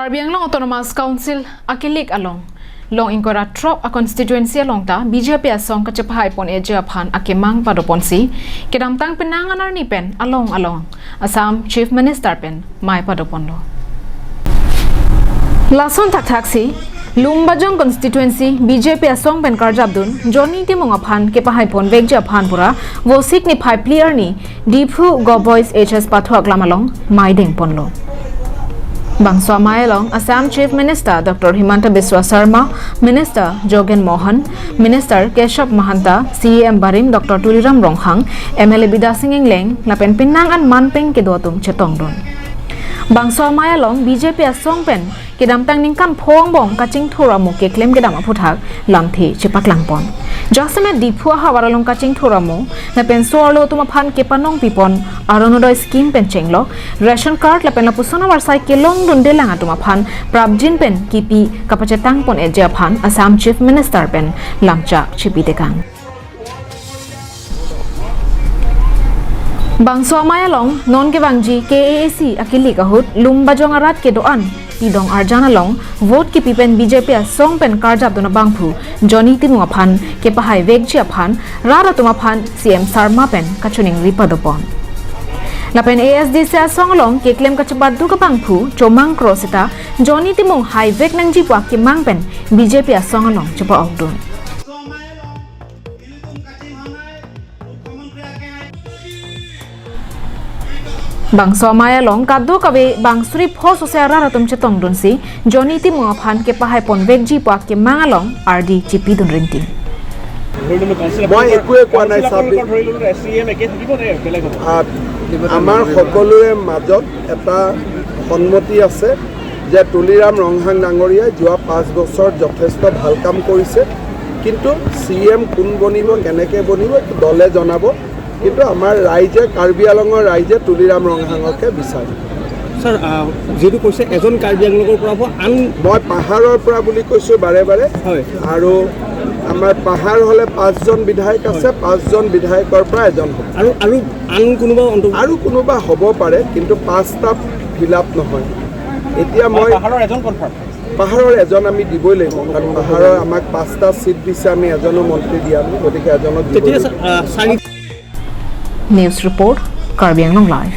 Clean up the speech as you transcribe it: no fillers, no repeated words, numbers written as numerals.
Karbi Anglong Autonomous Council akilik along long inkora trop a constituency along ta BJP asong kachapai pon eja phan akemang padoponsi kedam tang penanganar ni pen along Assam Chief Minister pen mai padoponlo Lason taksi Lumbajong constituency BJP asong pen karjap dun Johnny Timung aphan ke pahai pon vekja phan pura vosik ni phai player ni Dipu Go Boys HS pathuak lamalong mai deng ponlo Bangswa Mayalong, Assam Chief Minister Dr. Himanta Biswa Sarma, Minister Jogen Mohan, Minister Keshav Mahanta, CEM Barim Dr. Tuliram Ronghang, MLA Bida Singing Leng, Lapen Pinang and Manpeng Kedotum Chetongdon. Bangswa Mayalong, BJP Asong Pen, Kedam Tang Ningkam Pong Bong, Kaching Thuramu, Keklem Kedam Aputhak, Lamthi, Chipak Langpon. Jasamet Dipua Hawaralong Kaching Thuramu, Lapen Sorlo Tumapan Kepanong Pipon, Aronodo Scheme Penchenglo, Ration Card Lapen Lapusona Warsai Kelong Dundelang Atumapan, Prabjin Pen, Kipi, Kapachetang Pon Ejapan, Assam Chief Minister Pen, Lamchak, Chipitekang. Bangswa Mayalong, Non Kevangji, KAAC, Akili Kahut, Lumbajong Arat Kedoan, Idong Arjanalong, Vote Kipi Pen BJP Asong Pen Karjap Dona Bangpu, Johnny Timung aphan, Kepa haivek aphan, Rara Tumapan, CM Sarma Pen, Kachuning Ripadopon. Lapen ASDC Asong Long, Keklem Kachabat Duka Bangpu, Chomang Krosita, Johnny Timung haivek nangji akemang Pen, BJP Asong Long, Chapa Ogdun. Bangswa Mayalong kaddo kabe bangsuri pho sosera ratum chetong dunsi Johnny Timung aphan ke pahai pon vekji pa ke mangalong RD chipi dun rinti মই একোৱে কোৱা নাই আমাৰ সকলোৰে মাজত এটা সন্মতি আছে যে তুলিৰাম ৰংহাং ডাঙৰীয়াই যোৱা 5 বছৰ যথেষ্ট ভাল কাম কৰিছে কিন্তু সিএম কোন বনিব কেনেকৈ বনিব দলে জনাব কিন্তু আমাৰ ৰাইজে কাৰ্বি আলঙৰ ৰাইজে তুলিৰাম ৰংহাঙকে বিচাৰে স্যাৰ যেটো কৈছে এজন কাৰ্বি আলঙৰ পৰা আন মই পাহাৰৰ পৰা বুলি কৈছো বাৰে বাৰে হয় আৰু আমাৰ পাহাৰ হলে 5 জন বিধায়ক আছে 5 জন বিধায়কৰ পৰা এজন আৰু আন কোনোবা হ'ব পাৰে কিন্তু 5টা ফিলআপ নহয় এতিয়া মই পাহাৰৰ এজন আমি দিবই লাগিব কাৰণ পাহাৰৰ আমাক 5টা সিট দিছে আমি এজনো মন্ত্ৰী দিয়া নাই গতিকে এজনক News report, Karbi Anglong Live.